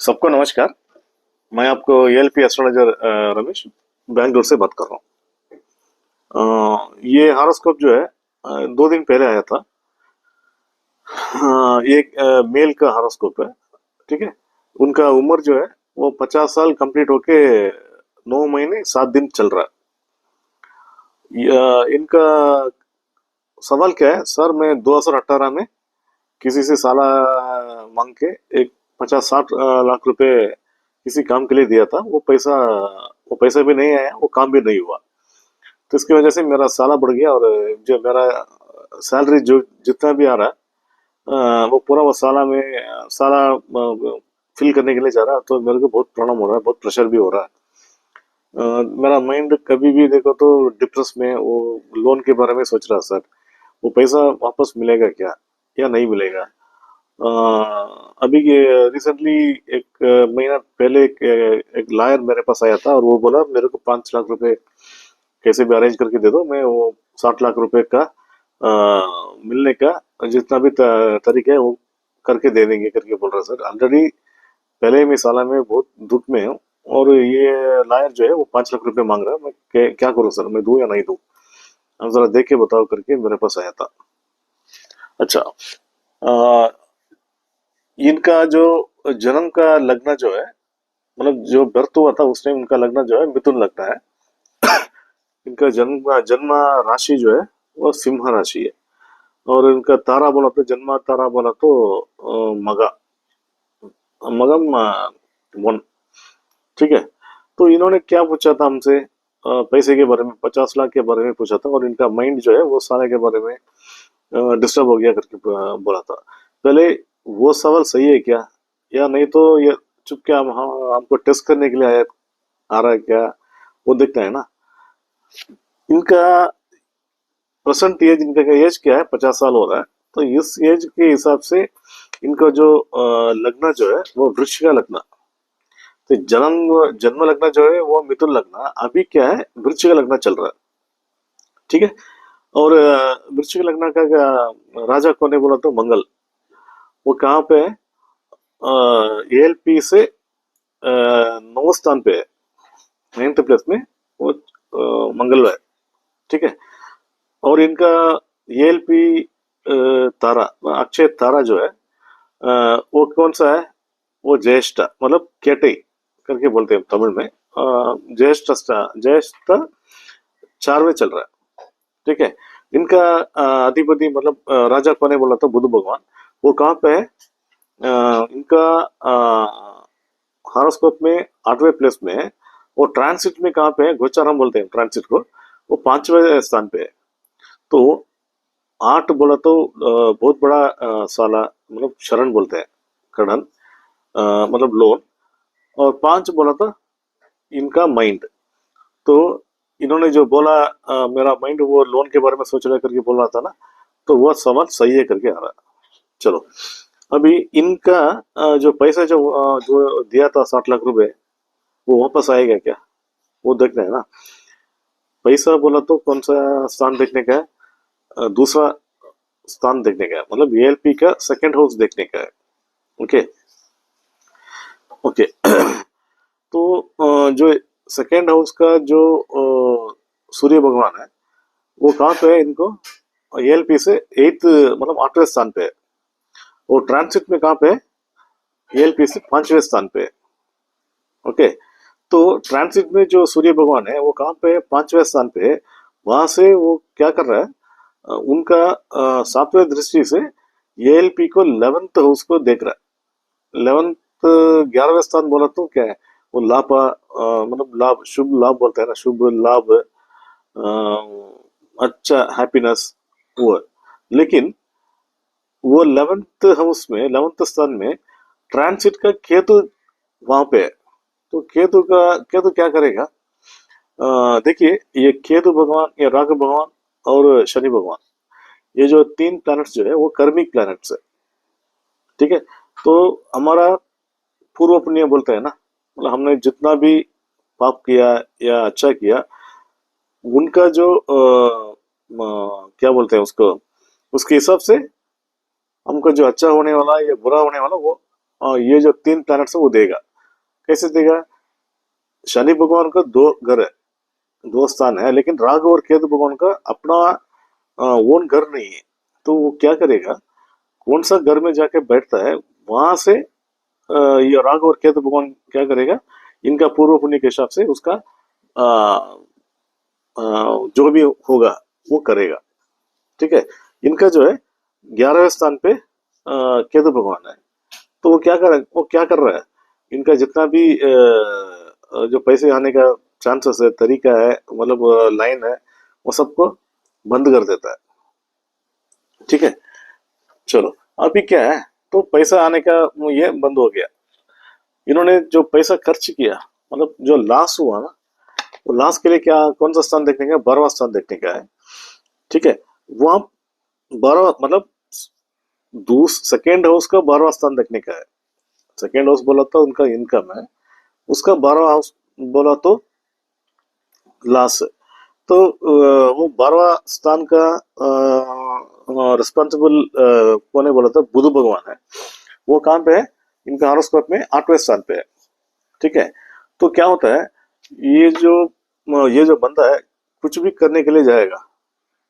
सबको नमस्कार। मैं आपको एएलपी एस्ट्रोलॉजर रमेश बैंगलोर से बात कर रहा हूँ। ये हॉरोस्कोप जो है 2 दिन पहले आया था। ये एक मेल का हॉरोस्कोप है। ठीक है। उनका उम्र जो है वो 50 साल कंप्लीट होके 9 महीने 7 दिन चल रहा है। इनका सवाल क्या है, सर मैं 2018 में किसी से साला मांग के एक 50-60 लाख रुपए किसी काम के लिए दिया था। वो पैसा भी नहीं आया, वो काम भी नहीं हुआ। तो इसकी वजह से मेरा साला बढ़ गया और जो मेरा सैलरी जो जितना भी आ रहा है वो पूरा वो साला फिल करने के लिए जा रहा है। तो मेरे को बहुत प्रॉब्लम हो रहा है, बहुत प्रेशर भी हो रहा है। मेरा माइंड कभी भी देखो तो डिप्रेस में वो लोन के बारे में सोच रहा है। सर वो पैसा वापस मिलेगा क्या या नहीं मिलेगा? अभी रिसेंटली एक महीना पहले एक लायर मेरे पास आया था और वो बोला मेरे को 5 लाख रुपए कैसे भी अरेंज करके दे दो, मैं वो 60 लाख रुपए का मिलने का जितना भी तरीका है वो करके दे देंगे करके बोल रहा है। सर ऑलरेडी पहले ही मैं साला में बहुत दुख में हूँ और ये लायर जो है वो 5 लाख रुपए मांग रहा है। मैं क्या करूँ सर, मैं दूं या नहीं दूं? आप जरा देख के बताओ करके मेरे पास आया था। अच्छा। अ, इनका जो जन्म का लग्न जो है, मतलब जो बर्थ हुआ था उस टाइम उनका लग्न जो है मिथुन लगता है। इनका जन्म जन्म राशि जो है वो सिंह राशि है। और इनका तारा बोला तो जन्म तारा बोला तो मगा मगम वन। ठीक है। तो इन्होंने क्या पूछा था हमसे? पैसे के बारे में, 50 लाख के बारे में पूछा था और इनका माइंड जो है वो सारे के बारे में डिस्टर्ब हो गया करके बोला था। पहले वो सवाल सही है क्या या नहीं, तो ये चुप क्या हमको टेस्ट करने के लिए आ रहा है क्या, वो देखना है ना। इनका प्रेजेंट एज, इनका एज क्या है, 50 साल हो रहा है। तो इस एज के हिसाब से इनका जो लग्न जो है वो वृक्ष का लग्न। तो जन्म जन्म लग्न जो है वो मिथुन लग्न, अभी क्या है वृक्ष का लग्न चल रहा है। ठीक है। और वृक्ष का लग्न का राजा कौन है बोला तो मंगल। वो कहाँ पे है? एएलपी से 9 स्थान पे है, 9th प्लेस में वो मंगल है। ठीक है। और इनका एएलपी तारा, अक्षय तारा जो है वो कौन सा है? वो ज्येष्ठ, मतलब केटई करके बोलते हैं तमिल में। ज्येष्ठ 4वें चल रहा है। ठीक है। इनका अधिपति मतलब राजा कौन है बोला तो बुध भगवान। वो कहाँ पे है? इनका हॉरोस्कोप में 8वें प्लेस में है। वो ट्रांसिट में कहाँ पे है? गोचारम बोलते हैं ट्रांसिट को। वो 5वें स्थान पे है। तो 8 बोला तो बहुत बड़ा साला, मतलब शरण बोलते हैं, कड़न, मतलब लोन। और 5 बोला था इनका माइंड। तो इन्होंने जो बोला मेरा माइंड वो लोन के बारे में सोच रहा है करके बोल रहा था ना, तो वो सवाल सही है करके आ रहा है। चलो, अभी इनका जो पैसा जो दिया था 60 लाख रुपए, वो वापस आएगा क्या, वो देखना है ना। पैसा बोला तो कौन सा स्थान देखने का है? दूसरा स्थान देखने का है, मतलब एएलपी का सेकंड हाउस देखने का है। ओके। ओके। तो जो सेकेंड हाउस का जो सूर्य भगवान है वो कहाँ पे है? इनको एएलपी से 8th, मतलब 8वें स्थान पे है। वो ट्रांसिट में कहाँ पे है? एएलपी से 5वें स्थान पे है। ओके। तो ट्रांसिट में जो सूर्य भगवान है वो कहाँ पे है? 5वें स्थान पे है। वहां से वो क्या कर रहा है? उनका 7वें दृष्टि से एएलपी को 11th हाउस को देख रहा है। 11th, 11वें स्थान बोला तो क्या है? वो लाभ, मतलब लाभ, शुभ लाभ बोलते हैं ना, शुभ लाभ, अच्छा हैप्पीनेस, वो है। लेकिन वो 11th स्थान में ट्रांसिट का केतु वहां पे है। तो केतु क्या करेगा? देखिए, ये केतु भगवान, ये राहु भगवान और शनि भगवान, ये जो 3 प्लैनेट्स जो है वो कर्मिक प्लैनेट्स है। ठीक है। तो हमारा पूर्व पुण्य बोलते हैं ना, मतलब हमने जितना भी पाप किया या अच्छा किया, उनका जो क्या बोलते हैं उसको, उसके हिसाब से हमको जो अच्छा होने वाला या बुरा होने वाला वो ये जो 3 प्लैनेट्स है वो देगा। कैसे देगा? शनि भगवान का 2 घर है, 2 स्थान है, लेकिन राहु और केतु भगवान का अपना ओन घर नहीं है। तो वो क्या करेगा, कौन सा घर में जाके बैठता है, वहां से ये राहु और केतु भगवान क्या करेगा, इनका पूर्व पुण्य के हिसाब से उसका अ, अ, जो भी होगा वो करेगा। ठीक है। इनका जो है 11वें स्थान पे केतु भगवान है। तो वो क्या कर रहा है, इनका जितना भी जो पैसे आने का चांसेस है, तरीका है, मतलब लाइन है, वो सबको बंद कर देता है। ठीक है। चलो, अभी क्या है, तो पैसा आने का ये बंद हो गया। इन्होंने जो पैसा खर्च किया, मतलब जो लॉस हुआ ना, वो लॉस के लिए क्या, कौन सा स्थान देखने का, 12वां स्थान देखने का है। ठीक है। वहां 12 मतलब सेकेंड हाउस का 12वां स्थान देखने का है। सेकेंड हाउस बोला तो उनका इनकम है, उसका 12वां हाउस बोला तो लॉस है। तो वो 12वां स्थान का रिस्पॉन्सिबल कौन है बोला तो बुध भगवान है। वो कहाँ पे है, इनका हॉरोस्कोप में 8वें स्थान पे है। ठीक है। तो क्या होता है, ये जो बंदा है, कुछ भी करने के लिए जाएगा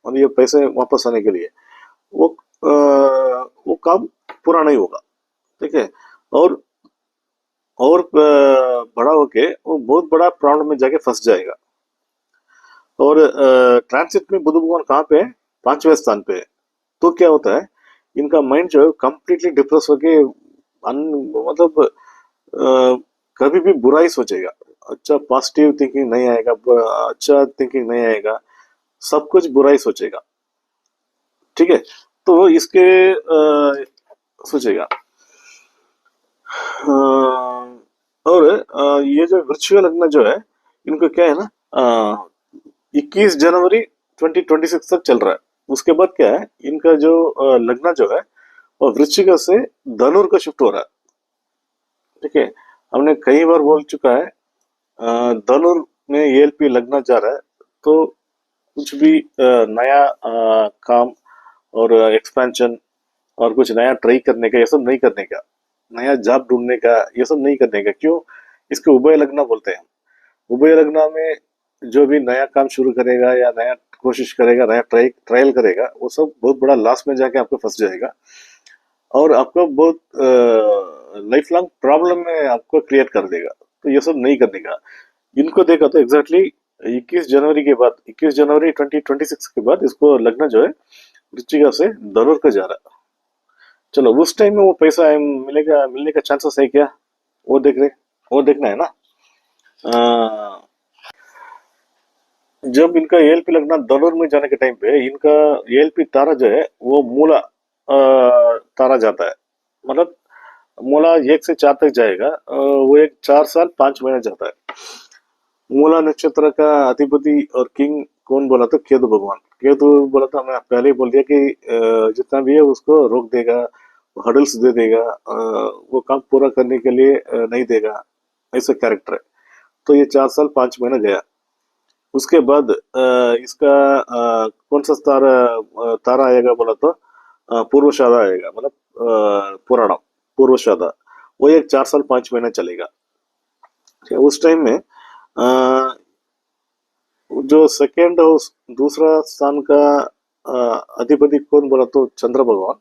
और ये पैसे वापस आने के लिए, वो वो काम पूरा नहीं होगा। ठीक है। और बड़ा होके वो बहुत बड़ा प्रॉब्लम में जाके फंस जाएगा। और ट्रांसिट में बुध भगवान कहाँ पे है, 5वें स्थान पे है। तो क्या होता है, इनका माइंड जो है कम्प्लीटली डिप्रेस होके मतलब कभी भी बुरा ही सोचेगा। अच्छा पॉजिटिव थिंकिंग नहीं आएगा, अच्छा थिंकिंग नहीं आएगा, सब कुछ बुरा ही सोचेगा। ठीक है। तो इसके सोचेगा। और ये जो वृश्चिक लग्न जो है, इनको क्या है ना, 21 जनवरी 2026 तक चल रहा है। उसके बाद क्या है, इनका जो लग्न जो है वो वृश्चिक से धनुर का शिफ्ट हो रहा है। ठीक है। हमने कई बार बोल चुका है, धनुर में एएलपी लगना जा रहा है, तो कुछ भी नया काम और एक्सपेंशन और कुछ नया ट्राई करने का, ये सब नहीं करने का, नया जॉब ढूंढने का, ये सब नहीं करने का। क्यों? इसके उभय लग्न बोलते हैं। उभय लग्न में जो भी नया काम शुरू करेगा या नया कोशिश करेगा, नया ट्रायल करेगा, वो सब बहुत बड़ा लॉस में जाके आपको फंस जाएगा और आपको बहुत लाइफ लॉन्ग प्रॉब्लम में आपको क्रिएट कर देगा। तो ये सब नहीं करने का। इनको देखा तो एग्जैक्टली 21 जनवरी के बाद, 21 जनवरी 2026 के बाद इसको लगना जो है वृश्चिक से धनुर का जा रहा है। चलो, उस टाइम में वो पैसा मिलेगा, मिलने का चांसेस है क्या, वो देख रहे, वो देखना है ना। अ, जब इनका एएलपी लगना धनुर में जाने के टाइम पे, इनका एएलपी तारा जो है वो मूला तारा जाता है। मतलब मूला 1 से 4 तक जाएगा, वो एक 4 साल 5 महीने जाता है। मूला नक्षत्र का अधिपति और किंग कौन बोला तो केतु भगवान। केतु बोला था, मैं पहले ही बोल दिया कि जितना भी है उसको रोक देगा, हडल्स दे देगा, वो काम पूरा करने के लिए नहीं देगा, ऐसा कैरेक्टर है। तो ये 4 साल 5 महीने गया। उसके बाद इसका कौन सा तारा आएगा बोला तो पूर्वषाधा आएगा, मतलब पुराणा पूर्वषाधा। वो एक 4 साल 5 महीने चलेगा। ठीक है? उस टाइम में जो सेकेंड हाउस दूसरा स्थान का अधिपति कौन बोला तो चंद्र भगवान,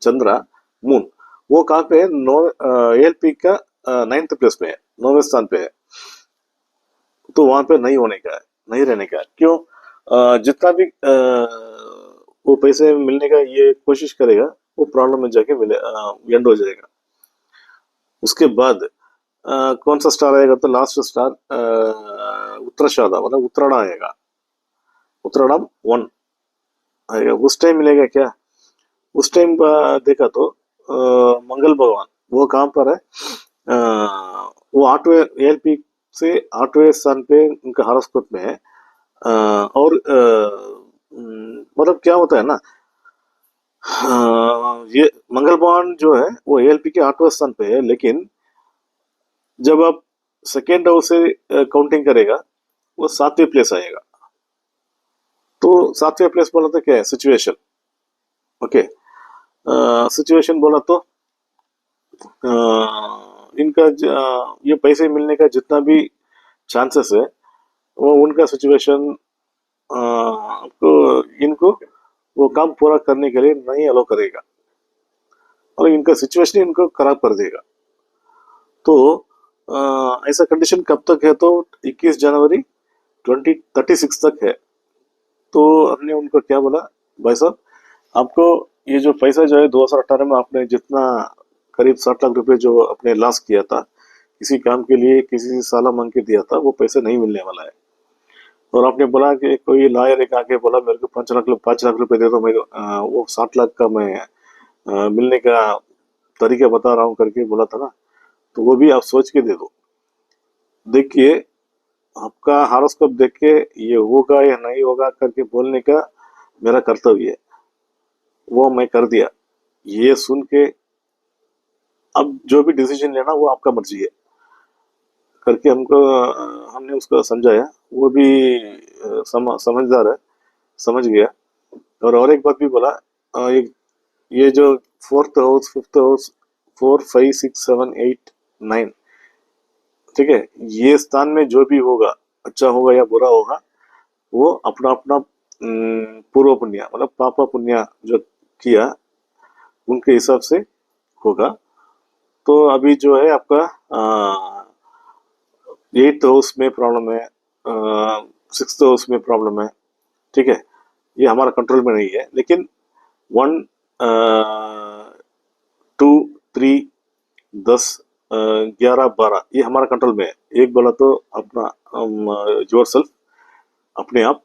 चंद्रा, मून, वो कहाँ पे है, नौ एएलपी का 9th प्लेस पे है, 9वें स्थान पे है। तो वहां पे नहीं होने का है, नहीं रहने का है। क्यों? जितना भी वो पैसे मिलने का ये कोशिश करेगा, वो प्रॉब्लम में जाके मिले, एंड हो जाएगा। उसके बाद कौन सा स्टार आएगा तो लास्ट स्टार उत्तराषाढ़ा, मतलब उत्तरायण आएगा। उत्तरायण 1 आएगा। उस टाइम मिलेगा क्या? उस टाइम देखा तो मंगल भगवान वो कहाँ पर है, वो 8वें एएलपी से 8वें स्थान पे उनका हॉरोस्कोप में है। और मतलब क्या होता है ना, ये मंगल भगवान जो है वो एएलपी के 8वें स्थान पे है, लेकिन जब आप सेकेंड हाउस से काउंटिंग करेगा, वो 7वें प्लेस आएगा। तो 7वें प्लेस बोला तो क्या है, सिचुएशन। ओके। सिचुएशन बोला तो इनका ये पैसे मिलने का जितना भी चांसेस है वो उनका सिचुएशन आपको इनको वो काम पूरा करने के लिए नहीं अलो करेगा और इनका सिचुएशन इनको खराब कर देगा। तो ऐसा कंडीशन कब तक है? तो 21 जनवरी 2036 तक है। तो हमने उनको क्या बोला, भाई साहब आपको ये जो पैसा जो है 2018 में आपने जितना करीब 60 लाख रुपए जो आपने लॉस किया था किसी काम के लिए, किसी से साला मांग के दिया था, वो पैसे नहीं मिलने वाला है। और आपने बोला कि कोई लॉयर एक आके बोला मेरे को 5 लाख रुपए दे दो, मेरे वो 60 लाख का मैं मिलने का तरीका बता रहा हूँ करके बोला था ना। तो वो भी आप सोच के दे दो। देखिए आपका हारोस्कोप देख के ये होगा या नहीं होगा करके बोलने का मेरा कर्तव्य है, वो मैं कर दिया। ये सुन के अब जो भी डिसीजन लेना वो आपका मर्जी है करके हमको हमने उसको समझाया। वो भी समझदार है, समझ गया। और एक बात भी बोला, ये जो फोर्थ हाउस, फिफ्थ हाउस, 4, 5, 6, 7, 8, 9, ठीक है, ये स्थान में जो भी होगा अच्छा होगा या बुरा होगा वो अपना अपना पूर्व पुण्य मतलब पापा पुण्य जो किया उनके हिसाब से होगा। तो अभी जो है आपका 8th हाउस में प्रॉब्लम है, 6th हाउस में प्रॉब्लम है, ठीक है, ये हमारा कंट्रोल में नहीं है। लेकिन 1, 2, 3, 10, 11, 12 ये हमारा कंट्रोल में है। एक बोला तो अपना योर सेल्फ, अपने आप।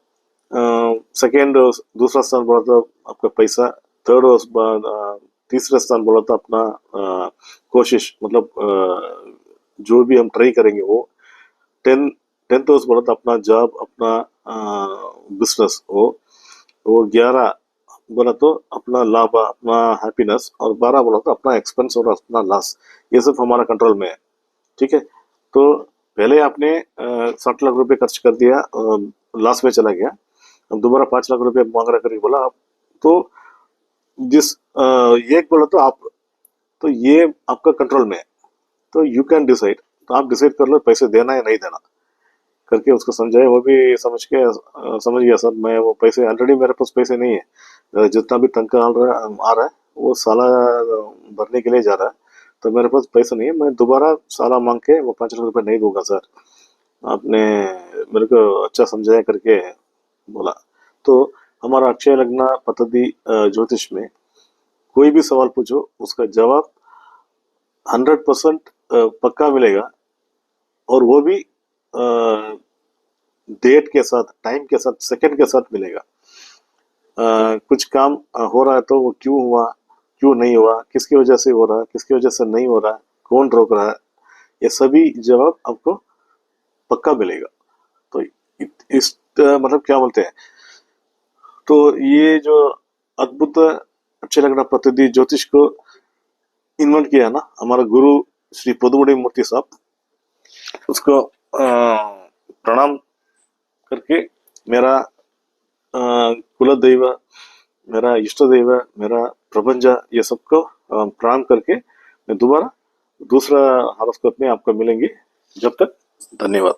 सेकेंड दूसरा स्थान बोला तो आपका पैसा। थर्ड तीसरा स्थान बोला तो अपना कोशिश मतलब जो भी हम ट्राई करेंगे वो। 10th हाउस बोला तो अपना जॉब, अपना बिजनेस वो 11 बोला तो अपना लाभ, अपना हैप्पीनेस, और 12 बोला तो अपना एक्सपेंस और अपना लॉस। ये सब हमारा कंट्रोल में है, ठीक है। तो पहले आपने 60 लाख रुपए खर्च कर दिया, लॉस में चला गया, अब दोबारा 5 लाख रुपए मांग रहा करके बोला आप। तो जिस ये बोला तो आप, तो ये आपका कंट्रोल में है, तो यू कैन डिसाइड। तो आप डिसाइड कर लो पैसे देना या नहीं देना करके उसको समझाए। वो भी समझ गया सर, मैं वो पैसे ऑलरेडी मेरे पास पैसे नहीं है, जितना भी तनख्वाह आ रहा है वो साला भरने के लिए जा रहा है, तो मेरे पास पैसा नहीं है, मैं दोबारा साला मांग के वो 5 लाख रुपए नहीं दूंगा सर, आपने मेरे को अच्छा समझाया करके बोला। तो हमारा अक्षय लग्न पद्धति ज्योतिष में कोई भी सवाल पूछो उसका जवाब 100% पक्का मिलेगा, और वो भी डेट के साथ, टाइम के साथ, सेकंड के साथ मिलेगा। कुछ काम हो रहा है तो वो क्यों हुआ, क्यों नहीं हुआ, किसकी वजह से हो रहा है, किसकी वजह से नहीं हो रहा है, कौन रोक रहा है, ये सभी जवाब आपको पक्का मिलेगा। तो इस मतलब क्या बोलते हैं, तो ये जो अद्भुत अच्छे लगना पद्धति ज्योतिष को इन्वेंट किया ना हमारा गुरु श्री पदुमणि मूर्ति साहब, उसको प्रणाम करके मेरा कुल दैव, मेरा इष्ट दैव, मेरा प्रपंच, ये सबको प्रणाम करके मैं दोबारा दूसरा हॉरोस्कोप में आपको मिलेंगे। जब तक धन्यवाद।